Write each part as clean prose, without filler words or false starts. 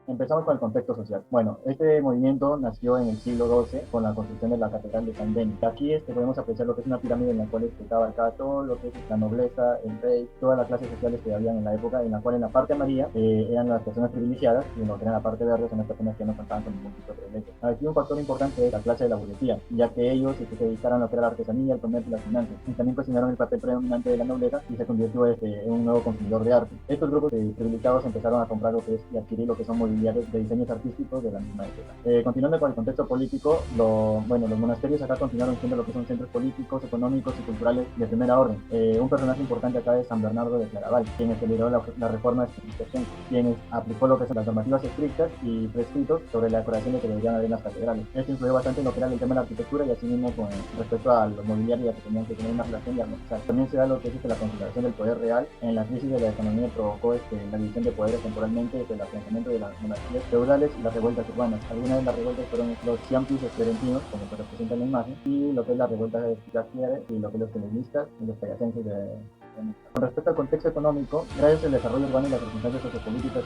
Empezamos con el contexto social. Bueno, este movimiento nació en el siglo XII con la construcción de la Catedral de San Denis. Aquí podemos apreciar lo que es una pirámide en la cual abarcaba todo lo que es la nobleza, el rey, todas las clases sociales que habían en la época, en la cual en la parte amarilla eran las personas privilegiadas y en lo que era la parte verde son las personas que no contaban con ningún tipo de privilegio. Aquí un factor importante es la clase de la burguesía, ya que ellos se dedicaron a lo que era la artesanía, el comercio y las finanzas. Y también cuestionaron el papel predominante de la nobleza y se convirtió en un nuevo consumidor de arte. Estos grupos privilegiados empezaron a comprar lo que es y adquirir lo que son mobiliarios de diseños artísticos de la misma época. Continuando con el contexto político, los monasterios acá continuaron siendo lo que son centros políticos, económicos y culturales de primera orden. Un personaje importante acá es San Bernardo de Claraval, quien lideró la reforma de civilización, quien aplicó lo que son las normativas estrictas y prescritos sobre la decoración de que deberían haber en las catedrales. Esto influyó bastante en lo que era el tema de la arquitectura y así mismo con respecto a los mobiliarios que tenían que tener una relación y armonizar. También se da lo que es la consideración del poder real. En la crisis de la economía provocó la división de poderes temporalmente entre el asentamiento de las monarquías feudales y las revueltas urbanas. Algunas de las revueltas fueron los ciampis florentinos, como se representa en la imagen, y lo que es la revuelta de Picassiere y lo que es los televistas y los payasenses con respecto al contexto económico, gracias al desarrollo urbano y las circunstancias sociopolíticas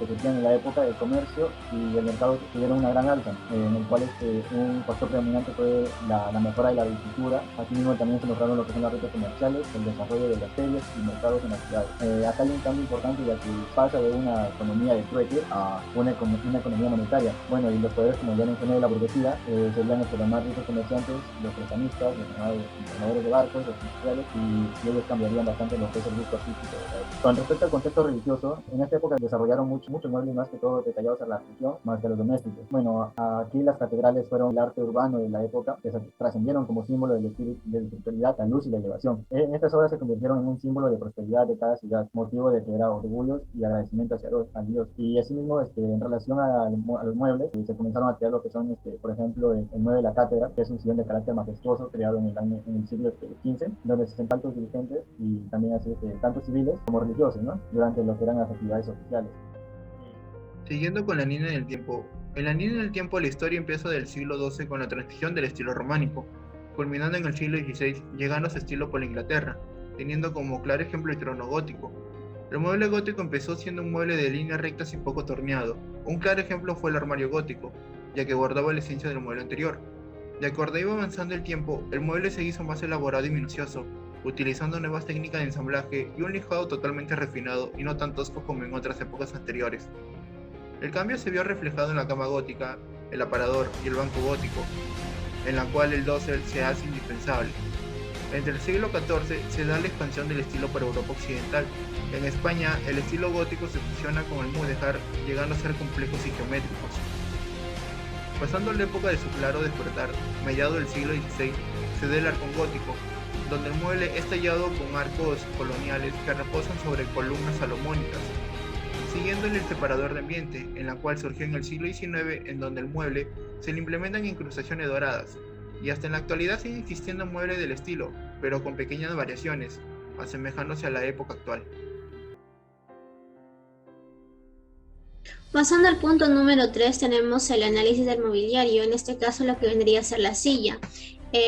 que se tenían en la época, el comercio y el mercado tuvieron una gran alza, en el cual un factor predominante fue la mejora de la agricultura. Asimismo también se lograron lo que son las redes comerciales, el desarrollo de las ferias y mercados en las ciudades. Acá hay un cambio importante ya que pasa de una economía de trueque a una economía monetaria. Bueno, y los poderes, como ya mencioné, de la burguesía serían los más ricos comerciantes, los prestamistas, los entrenadores de barcos, los industriales, y ellos cambiarían bastante lo que es el gusto artístico. Con respecto al contexto religioso, en esta época desarrollaron muchos muebles más que todo detallados a la religión, más que a los domésticos. Bueno, aquí las catedrales fueron el arte urbano de la época, que se trascendieron como símbolo del espíritu, de la espiritualidad, la luz y la elevación. En estas obras se convirtieron en un símbolo de prosperidad de cada ciudad, motivo de que era orgullo y agradecimiento hacia Dios. Y asimismo, en relación a los muebles, se comenzaron a crear lo que son, por ejemplo, el mueble de la cátedra, que es un sillón de carácter majestuoso creado en el siglo XV, donde se sentan altos dirigentes y también así, tanto civiles como religiosos, ¿no? Durante lo que eran las actividades oficiales. Siguiendo con la línea del tiempo, en la línea del tiempo la historia empieza del siglo XII con la transición del estilo románico, culminando en el siglo XVI, llegando a su estilo por Inglaterra, teniendo como claro ejemplo el trono gótico. El mueble gótico empezó siendo un mueble de líneas rectas y poco torneado. Un claro ejemplo fue el armario gótico, ya que guardaba la esencia del mueble anterior. De acuerdo iba avanzando el tiempo, el mueble se hizo más elaborado y minucioso, utilizando nuevas técnicas de ensamblaje y un lijado totalmente refinado y no tan tosco como en otras épocas anteriores. El cambio se vio reflejado en la cama gótica, el aparador y el banco gótico, en la cual el dosel se hace indispensable. Entre el siglo XIV se da la expansión del estilo para Europa occidental. En España, el estilo gótico se fusiona con el mudéjar, llegando a ser complejos y geométricos. Pasando la época de su claro despertar, mediado del siglo XVI, se da el arcón gótico, donde el mueble es tallado con arcos coloniales que reposan sobre columnas salomónicas, siguiendo el separador de ambiente, en la cual surgió en el siglo XIX, en donde el mueble se le implementan incrustaciones doradas, y hasta en la actualidad sigue existiendo muebles del estilo, pero con pequeñas variaciones, asemejándose a la época actual. Pasando al punto número 3 tenemos el análisis del mobiliario, en este caso lo que vendría a ser la silla.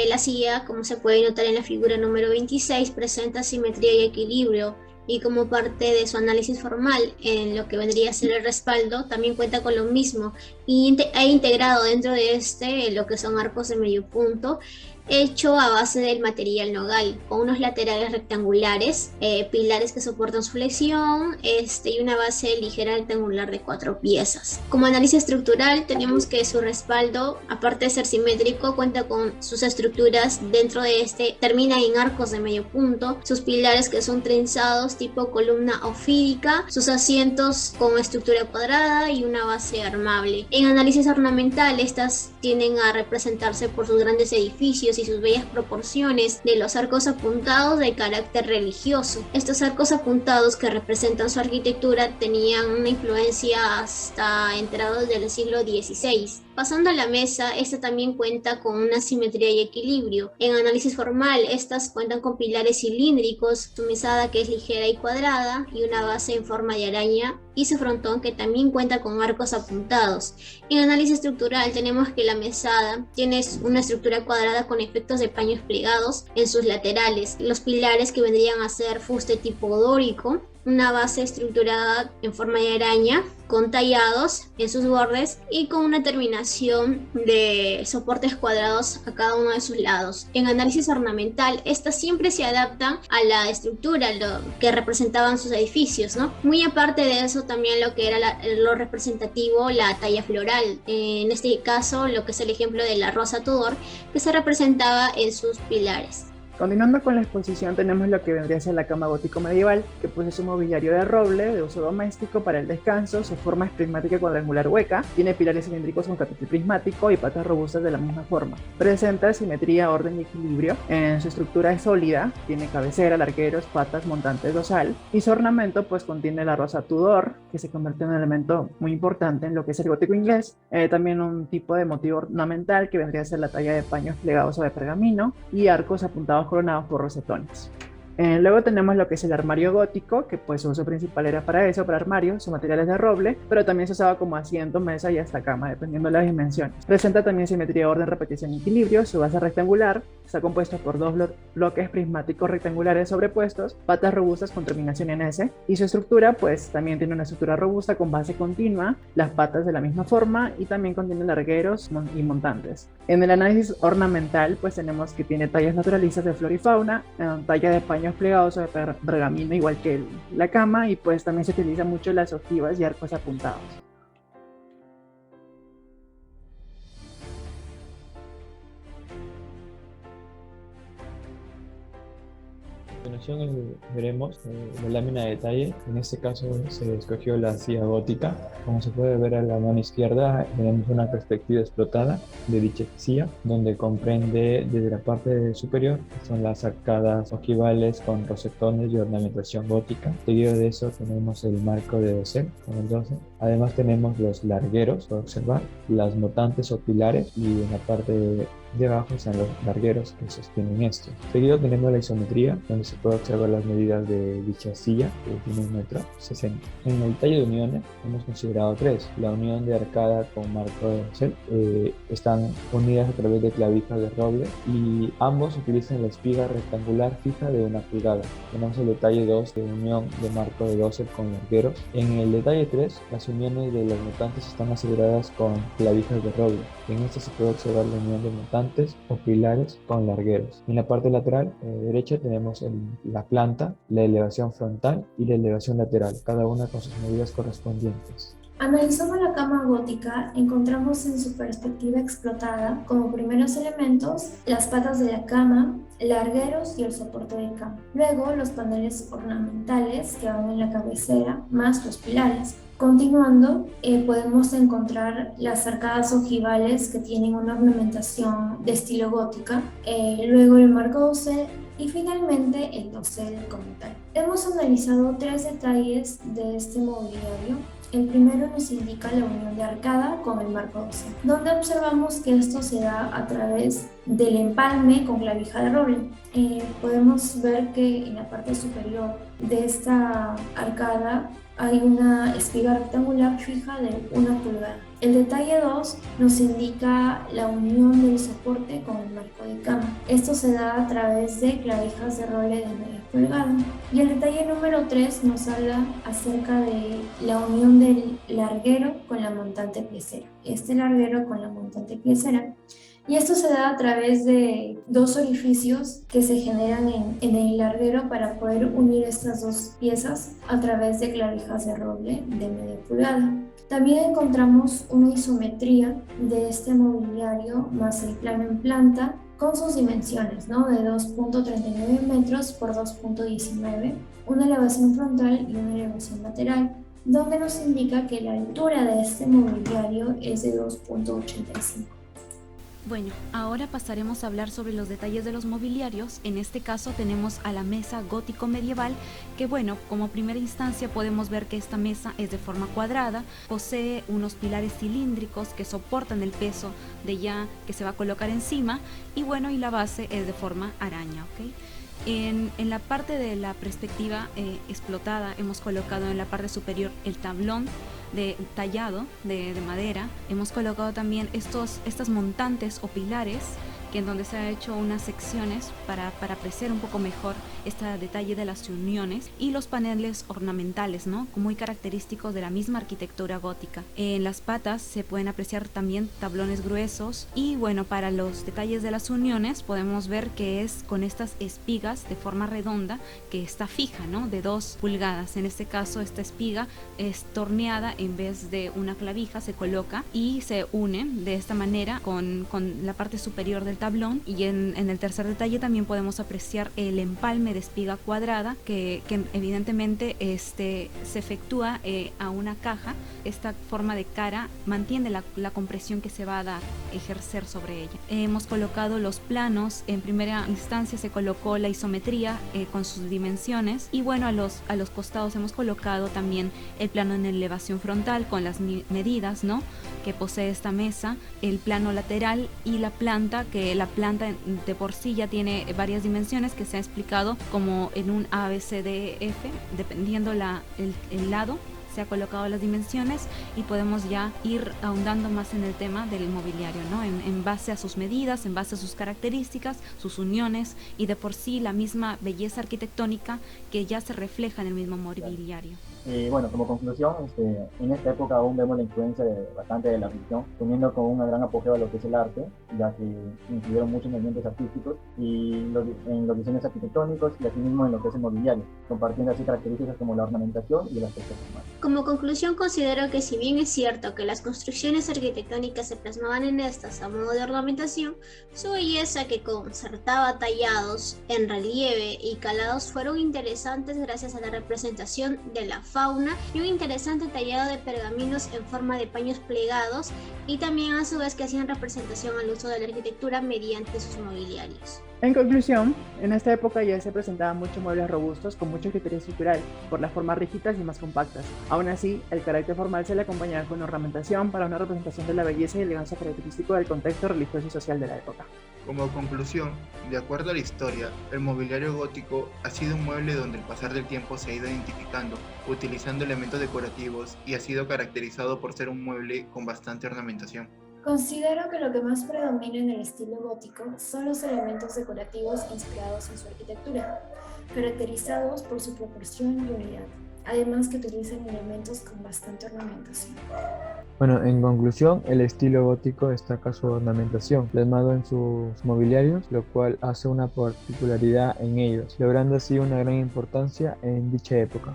La silla, como se puede notar en la figura número 26, presenta simetría y equilibrio, y como parte de su análisis formal en lo que vendría a ser el respaldo, también cuenta con lo mismo y ha integrado dentro de lo que son arcos de medio punto hecho a base del material nogal, con unos laterales rectangulares, pilares que soportan su flexión y una base ligera rectangular de 4 piezas. Como análisis estructural tenemos que su respaldo, aparte de ser simétrico, cuenta con sus estructuras dentro de termina en arcos de medio punto, sus pilares que son trenzados tipo columna ofídica, sus asientos con estructura cuadrada y una base armable. En análisis ornamental, estas tienden a representarse por sus grandes edificios y sus bellas proporciones de los arcos apuntados de carácter religioso. Estos arcos apuntados que representan su arquitectura tenían una influencia hasta entrados del siglo XVI. Pasando a la mesa, esta también cuenta con una simetría y equilibrio. En análisis formal, estas cuentan con pilares cilíndricos, su mesada que es ligera y cuadrada y una base en forma de araña y su frontón que también cuenta con arcos apuntados. En análisis estructural tenemos que la mesada tiene una estructura cuadrada con efectos de paños plegados en sus laterales, los pilares que vendrían a ser fuste tipo dórico, una base estructurada en forma de araña, con tallados en sus bordes y con una terminación de soportes cuadrados a cada uno de sus lados. En análisis ornamental, estas siempre se adaptan a la estructura que representaban sus edificios, ¿no? Muy aparte de eso, también lo que era lo representativo, la talla floral. En este caso, lo que es el ejemplo de la rosa Tudor, que se representaba en sus pilares. Continuando con la exposición, tenemos lo que vendría a ser la cama gótico medieval, que pues es un mobiliario de roble de uso doméstico para el descanso. Su forma es prismática cuadrangular hueca, tiene pilares cilíndricos con capitel prismático y patas robustas de la misma forma. Presenta simetría, orden y equilibrio. En su estructura es sólida, tiene cabecera, largueros, patas, montantes, dosal, y su ornamento pues contiene la rosa Tudor, que se convierte en un elemento muy importante en lo que es el gótico inglés. También un tipo de motivo ornamental que vendría a ser la talla de paños plegados o de pergamino y arcos apuntados coronados por rosetones. Luego tenemos lo que es el armario gótico, que pues su uso principal era para eso, para armarios. Su material es de roble, pero también se usaba como asiento, mesa y hasta cama, dependiendo de las dimensiones. Presenta también simetría, orden, repetición y equilibrio. Su base rectangular está compuesta por dos bloques prismáticos rectangulares sobrepuestos, patas robustas con terminación en S, y su estructura pues también tiene una estructura robusta con base continua, las patas de la misma forma, y también contiene largueros y montantes. En el análisis ornamental pues tenemos que tiene tallas naturalistas de flora y fauna, talla de paños plegados o de pergamino igual que la cama, y pues también se utiliza mucho las ojivas y arcos apuntados. A continuación veremos la lámina de detalle. En este caso se escogió la silla gótica. Como se puede ver a la mano izquierda tenemos una perspectiva explotada de dicha silla, donde comprende desde la parte superior, que son las arcadas ojivales con rosetones y ornamentación gótica. Seguido de eso tenemos el marco de dosel con el 12. Además tenemos los largueros, por observar, las montantes o pilares, y en la parte de abajo están los largueros que sostienen esto. Seguido tenemos la isometría, donde se puede observar las medidas de dicha silla, que tiene 1,60 m. En el detalle de uniones hemos considerado 3. La unión de arcada con marco de dosel están unidas a través de clavijas de roble, y ambos utilizan la espiga rectangular fija de 1 pulgada. Tenemos el detalle 2 de unión de marco de dosel con largueros. En el detalle 3, las uniones de los montantes están aseguradas con clavijas de roble. En esta se puede observar la unión de montantes o pilares con largueros. En la parte lateral derecha tenemos la planta, la elevación frontal y la elevación lateral, cada una con sus medidas correspondientes. Analizando la cama gótica, encontramos en su perspectiva explotada como primeros elementos las patas de la cama, largueros y el soporte de cama. Luego los paneles ornamentales que van en la cabecera, más los pilares. Continuando, podemos encontrar las arcadas ojivales que tienen una ornamentación de estilo gótica, luego el marco dosel y finalmente el dosel como tal. Hemos analizado 3 detalles de este mobiliario. El primero nos indica la unión de arcada con el marco dosel, donde observamos que esto se da a través del empalme con clavija de roble. Podemos ver que en la parte superior de esta arcada hay una espiga rectangular fija de 1 pulgada. El detalle 2 nos indica la unión del soporte con el marco de cama. Esto se da a través de clavijas de roble de media pulgada. Y el detalle número 3 nos habla acerca de la unión del larguero con la montante piecera. Este larguero con la montante piecera. Y esto se da a través de 2 orificios que se generan en el larguero para poder unir estas 2 piezas a través de clavijas de roble de media pulgada. También encontramos una isometría de este mobiliario más el plano en planta con sus dimensiones, ¿no? De 2.39 metros por 2.19, una elevación frontal y una elevación lateral, donde nos indica que la altura de este mobiliario es de 2.85. Bueno, ahora pasaremos a hablar sobre los detalles de los mobiliarios. En este caso tenemos a la mesa gótico medieval, que bueno, como primera instancia podemos ver que esta mesa es de forma cuadrada, posee unos pilares cilíndricos que soportan el peso de ya que se va a colocar encima, y bueno, y la base es de forma araña, ¿ok? En la parte de la perspectiva explotada hemos colocado en la parte superior el tablón tallado de madera. Hemos colocado también estas montantes o pilares que en donde se ha hecho unas secciones para apreciar un poco mejor este detalle de las uniones y los paneles ornamentales, ¿no? Muy característicos de la misma arquitectura gótica. En las patas se pueden apreciar también tablones gruesos y bueno, para los detalles de las uniones podemos ver que es con estas espigas de forma redonda que está fija, ¿no? De 2 pulgadas. En este caso esta espiga es torneada, en vez de una clavija se coloca y se une de esta manera con la parte superior del tablón. Y en el tercer detalle también podemos apreciar el empalme de espiga cuadrada que evidentemente se efectúa a una caja. Esta forma de cara mantiene la compresión que se va a ejercer sobre ella. Hemos colocado los planos. En primera instancia se colocó la isometría con sus dimensiones y bueno, a los costados hemos colocado también el plano en elevación frontal con las medidas, ¿no?, que posee esta mesa, el plano lateral y la planta, que la planta de por sí ya tiene varias dimensiones que se ha explicado como en un ABCDF, dependiendo el lado. Se ha colocado las dimensiones y podemos ya ir ahondando más en el tema del mobiliario, ¿no? En base a sus medidas, en base a sus características, sus uniones y de por sí la misma belleza arquitectónica que ya se refleja en el mismo mobiliario. Bueno, como conclusión, en esta época aún vemos la influencia bastante de la ficción, teniendo con una gran apogeo a lo que es el arte, ya que incluyeron muchos movimientos artísticos y en los diseños arquitectónicos y asimismo en lo que es el mobiliario, compartiendo así características como la ornamentación y el aspecto formal. Como conclusión, considero que si bien es cierto que las construcciones arquitectónicas se plasmaban en estas a modo de ornamentación, su belleza que concertaba tallados en relieve y calados fueron interesantes gracias a la representación de la fauna y un interesante tallado de pergaminos en forma de paños plegados y también a su vez que hacían representación al uso de la arquitectura mediante sus mobiliarios. En conclusión, en esta época ya se presentaban muchos muebles robustos con mucho criterio estructural, por las formas rígidas y más compactas. Aún así, el carácter formal se le acompañaba con ornamentación para una representación de la belleza y elegancia característico del contexto religioso y social de la época. Como conclusión, de acuerdo a la historia, el mobiliario gótico ha sido un mueble donde el pasar del tiempo se ha ido identificando, utilizando elementos decorativos y ha sido caracterizado por ser un mueble con bastante ornamentación. Considero que lo que más predomina en el estilo gótico son los elementos decorativos inspirados en su arquitectura, caracterizados por su proporción y unidad, además que utilizan elementos con bastante ornamentación. Bueno, en conclusión, el estilo gótico destaca su ornamentación, plasmado en sus mobiliarios, lo cual hace una particularidad en ellos, logrando así una gran importancia en dicha época.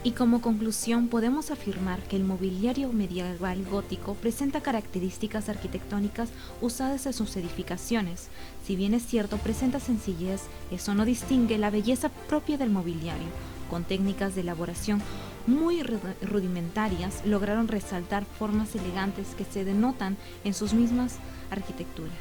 Y como conclusión podemos afirmar que el mobiliario medieval gótico presenta características arquitectónicas usadas en sus edificaciones. Si bien es cierto, presenta sencillez, eso no distingue la belleza propia del mobiliario. Con técnicas de elaboración muy rudimentarias, lograron resaltar formas elegantes que se denotan en sus mismas arquitecturas.